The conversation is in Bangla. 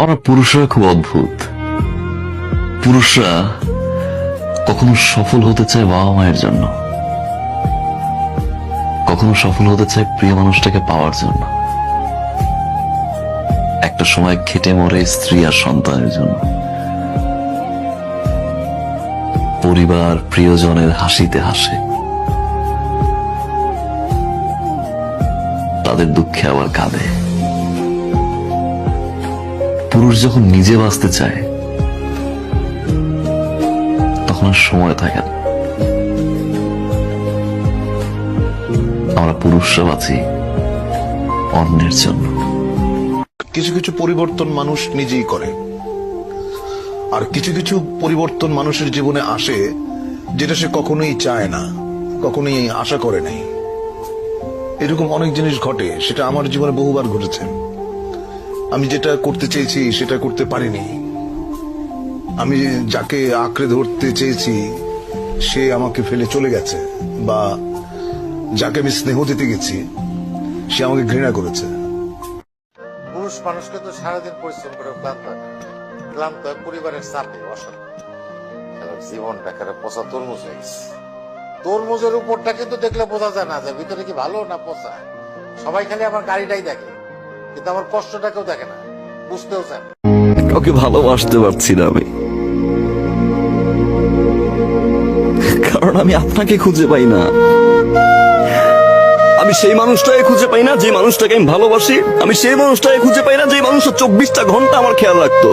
আমরা পুরুষরা খুব অদ্ভুত। পুরুষরা কখনো সফল হতে চায় বাবা মায়ের জন্য, কখনো সফল হতে চায় প্রিয় মানুষটাকে পাওয়ার জন্য, একটা সময় খেটে মরে স্ত্রী আর সন্তানের জন্য, পরিবার প্রিয়জনের হাসিতে হাসে, তাদের দুঃখে আবার কাঁদে। পুরুষ যখন নিজে বাঁচতে চায় তখন আর সময় থাকে না। আমরা পুরুষরা বাঁচি অন্যের জন্য। কিছু কিছু পরিবর্তন মানুষ নিজেই করে, আর কিছু কিছু পরিবর্তন মানুষের জীবনে আসে যেটা সে কখনোই চায় না, কখনোই আশা করে নাই। এরকম অনেক জিনিস ঘটে, সেটা আমার জীবনে বহুবার ঘটেছে। আমি যেটা করতে চেয়েছি সেটা করতে পারিনি। আমি যাকে আঁকড়ে ধরতে চেয়েছি সে আমাকে ফেলে চলে গেছে, বা যাকে আমি স্নেহ দিতে গেছি সে আমাকে ঘৃণা করেছে। পুরুষ মানুষকে তো সারাদিন পরিশ্রম করে ক্লান্ত হয় পরিবারের চাপে, অশান্তি। জীবনটা একটা পচা তরমুজ হয়ে গেছে। তরমুজের উপরটা কিন্তু দেখলে বোঝা যায় না যে ভিতরে কি ভালো না পচা। সবাই খালি আমার গাড়িটাই দেখে, কিন্তু আমার কষ্টটা কেউ দেখে না, বুঝতেও চায় না। কাউকে ভালোবাসতে পারছি না আমি, কারণ আমি আপনাকে খুঁজে পাই না। আমি সেই মানুষটাকে খুঁজে পাই না যে মানুষটাকে আমি ভালোবাসি। আমি সেই মানুষটাকে খুঁজে পাই না যে মানুষটা 24টা ঘন্টা আমার খেয়াল রাখতো।